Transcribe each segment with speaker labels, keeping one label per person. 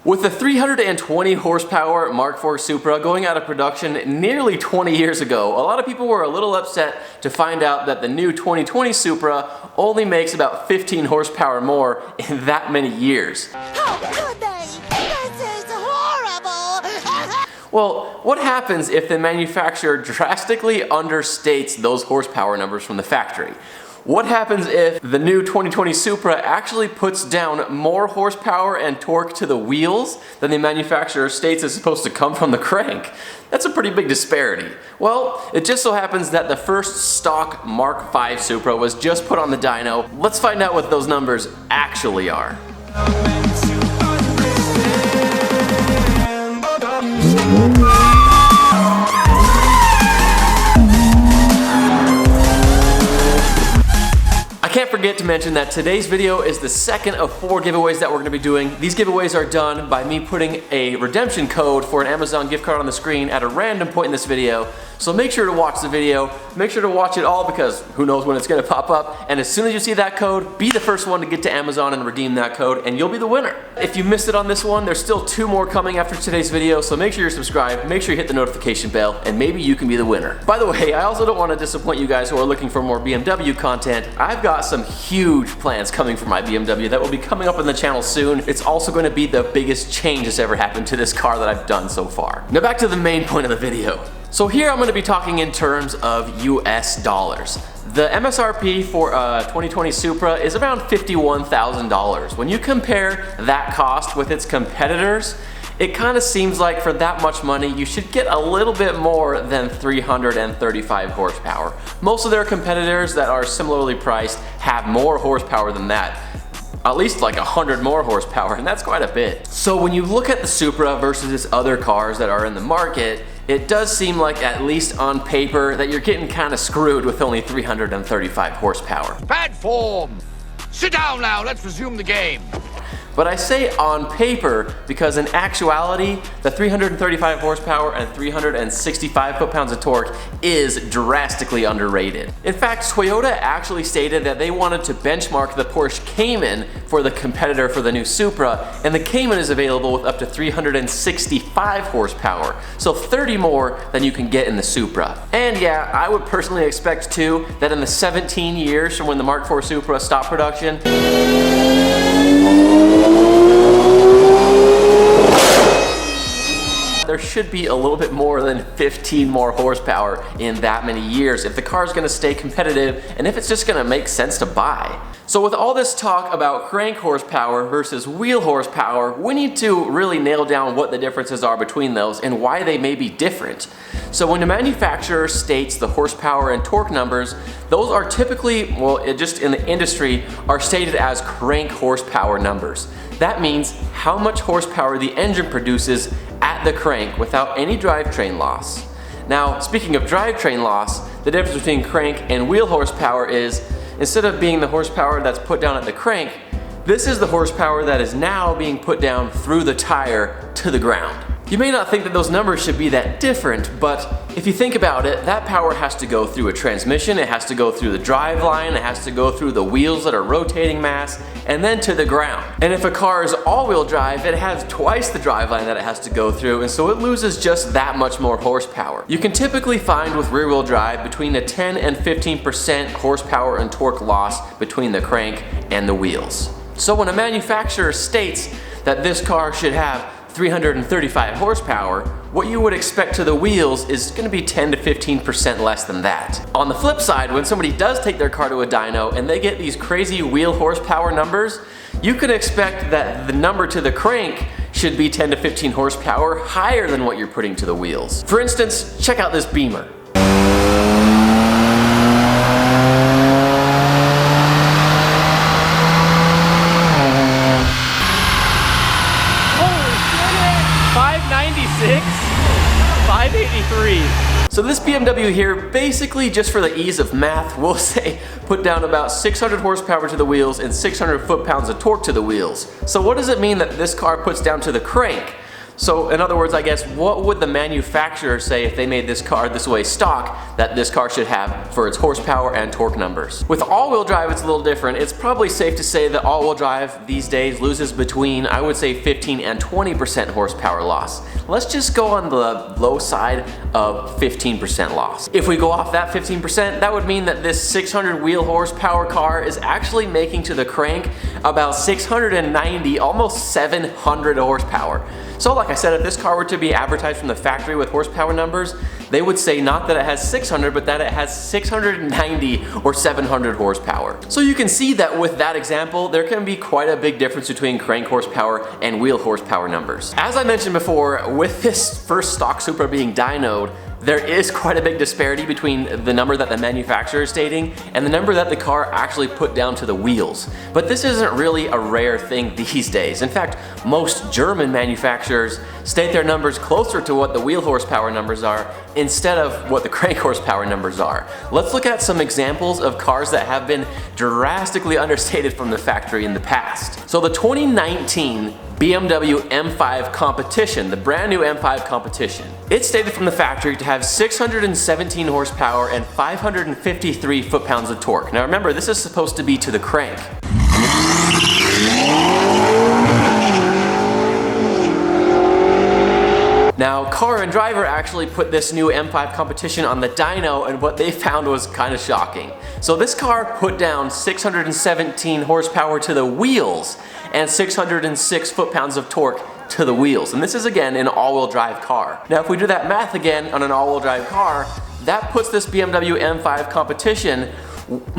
Speaker 1: With the 320 horsepower Mark IV Supra going out of production nearly 20 years ago, a lot of people were a little upset to find out that the new 2020 Supra only makes about 15 horsepower more in that many years.
Speaker 2: How could they? This is horrible!
Speaker 1: Well, what happens if the manufacturer drastically understates those horsepower numbers from the factory? What happens if the new 2020 Supra actually puts down more horsepower and torque to the wheels than the manufacturer states is supposed to come from the crank? That's a pretty big disparity. Well, it just so happens that the first stock Mark V Supra was just put on the dyno. Let's find out what those numbers actually are. I can't forget to mention that today's video is the second of 4 giveaways that we're going to be doing. These giveaways are done by me putting a redemption code for an Amazon gift card on the screen at a random point in this video. So make sure to watch the video, make sure to watch it all because who knows when it's going to pop up. And as soon as you see that code, be the first one to get to Amazon and redeem that code and you'll be the winner. If you missed it on this one, there's still 2 more coming after today's video, so make sure you're subscribed, make sure you hit the notification bell, and maybe you can be the winner. By the way, I also don't want to disappoint you guys who are looking for more BMW content. I've got some huge plans coming for my BMW that will be coming up on the channel soon. It's also going to be the biggest change that's ever happened to this car that I've done so far. Now back to the main point of the video. So here I'm going to be talking in terms of US dollars. The MSRP for a 2020 Supra is around $51,000. When you compare that cost with its competitors, it kind of seems like for that much money you should get a little bit more than 335 horsepower. Most of their competitors that are similarly priced have more horsepower than that. At least like 100 more horsepower, and that's quite a bit. So when you look at the Supra versus its other cars that are in the market, it does seem like, at least on paper, that you're getting kind of screwed with only 335 horsepower.
Speaker 3: Bad form! Sit down now, let's resume the game.
Speaker 1: But I say on paper because in actuality, the 335 horsepower and 365 foot-pounds of torque is drastically underrated. In fact, Toyota actually stated that they wanted to benchmark the Porsche Cayman for the competitor for the new Supra, and the Cayman is available with up to 365 horsepower, so 30 more than you can get in the Supra. And yeah, I would personally expect too that in the 17 years from when the Mark IV Supra stopped production, there should be a little bit more than 15 more horsepower in that many years if the car is going to stay competitive and if it's just going to make sense to buy. So with all this talk about crank horsepower versus wheel horsepower, we need to really nail down what the differences are between those and why they may be different. So when the manufacturer states the horsepower and torque numbers, those are typically, well, just in the industry, are stated as crank horsepower numbers. That means how much horsepower the engine produces at the crank without any drivetrain loss. Now, speaking of drivetrain loss, the difference between crank and wheel horsepower is, instead of being the horsepower that's put down at the crank, this is the horsepower that is now being put down through the tire to the ground. You may not think that those numbers should be that different, but if you think about it, that power has to go through a transmission, it has to go through the drive line, it has to go through the wheels that are rotating mass, and then to the ground. And if a car is all-wheel drive, it has twice the drive line that it has to go through, and so it loses just that much more horsepower. You can typically find with rear-wheel drive between a 10 and 15% horsepower and torque loss between the crank and the wheels. So when a manufacturer states that this car should have 335 horsepower, what you would expect to the wheels is going to be 10 to 15% less than that. On the flip side, when somebody does take their car to a dyno and they get these crazy wheel horsepower numbers, you could expect that the number to the crank should be 10 to 15 horsepower higher than what you're putting to the wheels. For instance, check out this Beamer. So this BMW here, basically just for the ease of math, we'll say put down about 600 horsepower to the wheels and 600 foot-pounds of torque to the wheels. So what does it mean that this car puts down to the crank? So in other words, I guess, what would the manufacturer say if they made this car this way stock that this car should have for its horsepower and torque numbers? With all-wheel drive, it's a little different. It's probably safe to say that all-wheel drive these days loses between, I would say, 15 and 20% horsepower loss. Let's just go on the low side of 15% loss. If we go off that 15%, that would mean that this 600 wheel horsepower car is actually making to the crank about 690, almost 700 horsepower. So like I said, if this car were to be advertised from the factory with horsepower numbers, they would say not that it has 600, but that it has 690 or 700 horsepower. So you can see that with that example, there can be quite a big difference between crank horsepower and wheel horsepower numbers. As I mentioned before, with this first stock Supra being dynoed, there is quite a big disparity between the number that the manufacturer is stating and the number that the car actually put down to the wheels. But this isn't really a rare thing these days. In fact, most German manufacturers state their numbers closer to what the wheel horsepower numbers are instead of what the crank horsepower numbers are. Let's look at some examples of cars that have been drastically understated from the factory in the past. So the 2019 BMW M5 Competition, the brand new M5 Competition. It's stated from the factory to have 617 horsepower and 553 foot-pounds of torque. Now remember, this is supposed to be to the crank. Now, Car and Driver actually put this new M5 Competition on the dyno, and what they found was kind of shocking. So this car put down 617 horsepower to the wheels and 606 foot-pounds of torque to the wheels. And this is again an all-wheel drive car. Now if we do that math again on an all-wheel drive car, that puts this BMW M5 Competition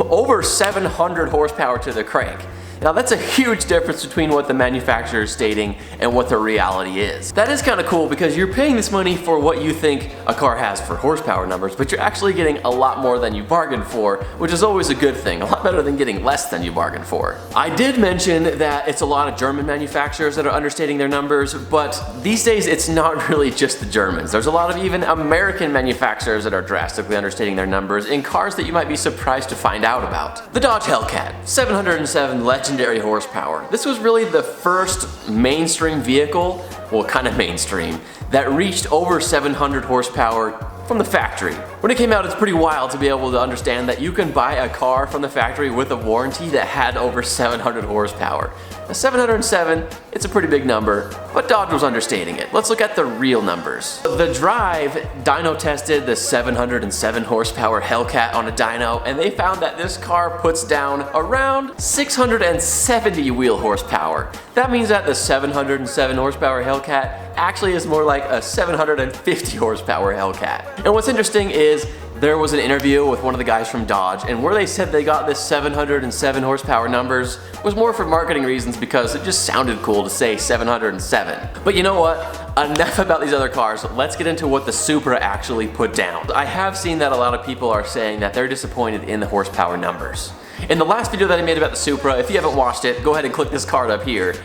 Speaker 1: over 700 horsepower to the crank. Now that's a huge difference between what the manufacturer is stating and what the reality is. That is kind of cool because you're paying this money for what you think a car has for horsepower numbers, but you're actually getting a lot more than you bargained for, which is always a good thing. A lot better than getting less than you bargained for. I did mention that it's a lot of German manufacturers that are understating their numbers, but these days it's not really just the Germans. There's a lot of even American manufacturers that are drastically understating their numbers in cars that you might be surprised to find out about. The Dodge Hellcat, 707 legendary horsepower. This was really the first mainstream vehicle, well kind of mainstream, that reached over 700 horsepower from the factory. When it came out, it's pretty wild to be able to understand that you can buy a car from the factory with a warranty that had over 700 horsepower. Now 707, it's a pretty big number, but Dodge was understating it. Let's look at the real numbers. The Drive dyno tested the 707 horsepower Hellcat on a dyno, and they found that this car puts down around 670 wheel horsepower. That means that the 707 horsepower Hellcat actually is more like a 750 horsepower Hellcat. And what's interesting is there was an interview with one of the guys from Dodge, and where they said they got this 707 horsepower numbers was more for marketing reasons because it just sounded cool to say 707. But you know what? Enough about these other cars. Let's get into what the Supra actually put down. I have seen that a lot of people are saying that they're disappointed in the horsepower numbers. In the last video that I made about the Supra, if you haven't watched it, go ahead and click this card up here.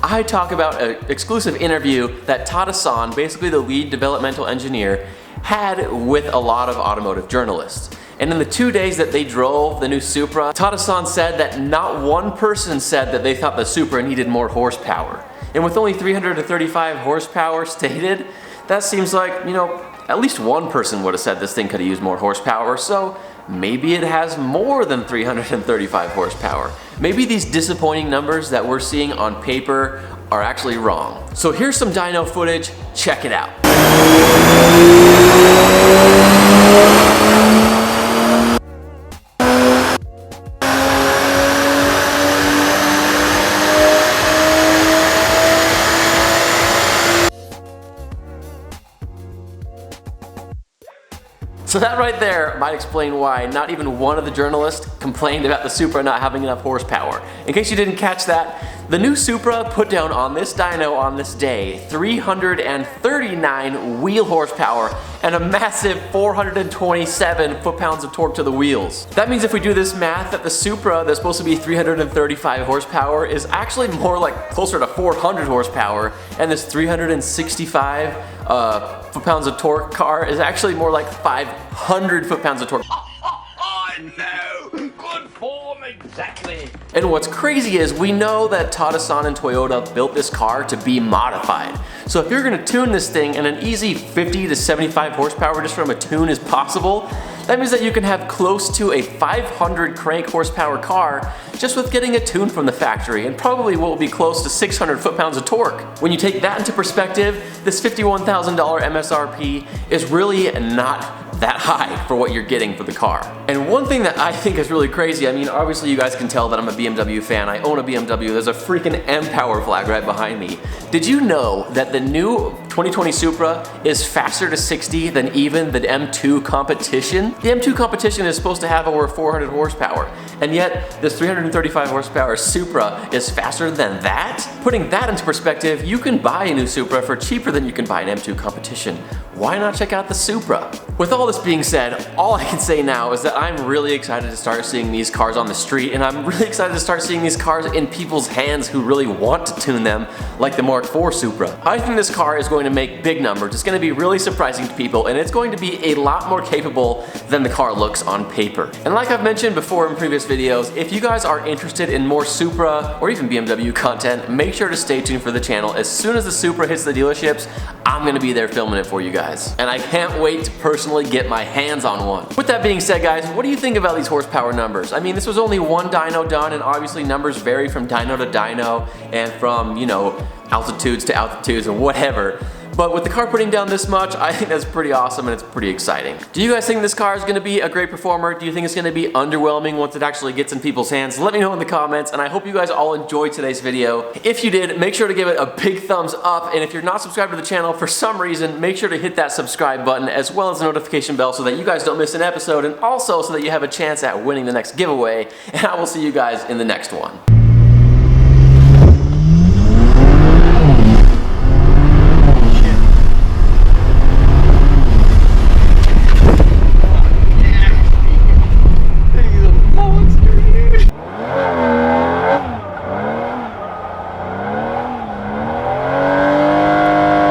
Speaker 1: I talk about an exclusive interview that Tada-san, basically the lead developmental engineer, had with a lot of automotive journalists. And in the 2 days that they drove the new Supra, Tada-san said that not one person said that they thought the Supra needed more horsepower. And with only 335 horsepower stated, that seems like, you know, at least one person would have said this thing could have used more horsepower, so maybe it has more than 335 horsepower. Maybe these disappointing numbers that we're seeing on paper are actually wrong. So here's some dyno footage, check it out. So that right there might explain why not even one of the journalists complained about the Supra not having enough horsepower. In case you didn't catch that, the new Supra put down on this dyno on this day 339 wheel horsepower and a massive 427 foot-pounds of torque to the wheels. That means if we do this math, that the Supra that's supposed to be 335 horsepower is actually more like closer to 400 horsepower, and this 365 foot-pounds of torque car is actually more like 500 foot-pounds of torque.
Speaker 3: Oh no! Good for me! Exactly.
Speaker 1: And what's crazy is we know that Tada-san and Toyota built this car to be modified. So if you're gonna tune this thing and an easy 50 to 75 horsepower just from a tune is possible, that means that you can have close to a 500 crank horsepower car just with getting a tune from the factory, and probably will be close to 600 foot-pounds of torque. When you take that into perspective, this $51,000 MSRP is really not that high for what you're getting for the car. And one thing that I think is really crazy, I mean, obviously you guys can tell that I'm a BMW fan. I own a BMW. There's a freaking M-Power flag right behind me. Did you know that the new 2020 Supra is faster to 60 than even the M2 competition? The M2 competition is supposed to have over 400 horsepower, and yet this 335 horsepower Supra is faster than that? Putting that into perspective, you can buy a new Supra for cheaper than you can buy an M2 competition. Why not check out the Supra? With all this being said, all I can say now is that I'm really excited to start seeing these cars on the street, and I'm really excited to start seeing these cars in people's hands who really want to tune them, like the Mark IV Supra. I think this car is going to make big numbers. It's going to be really surprising to people, and it's going to be a lot more capable than the car looks on paper. And like I've mentioned before in previous videos, if you guys are interested in more Supra or even BMW content, make sure to stay tuned for the channel. As soon as the Supra hits the dealerships, I'm going to be there filming it for you guys. And I can't wait to personally get my hands on one. With that being said, guys, what do you think about these horsepower numbers? I mean, this was only one dyno done, and obviously numbers vary from dyno to dyno and from, you know, altitudes to altitudes and whatever. But with the car putting down this much, I think that's pretty awesome and it's pretty exciting. Do you guys think this car is going to be a great performer? Do you think it's going to be underwhelming once it actually gets in people's hands? Let me know in the comments, and I hope you guys all enjoyed today's video. If you did, make sure to give it a big thumbs up, and if you're not subscribed to the channel for some reason, make sure to hit that subscribe button as well as the notification bell so that you guys don't miss an episode, and also so that you have a chance at winning the next giveaway, and I will see you guys in the next one.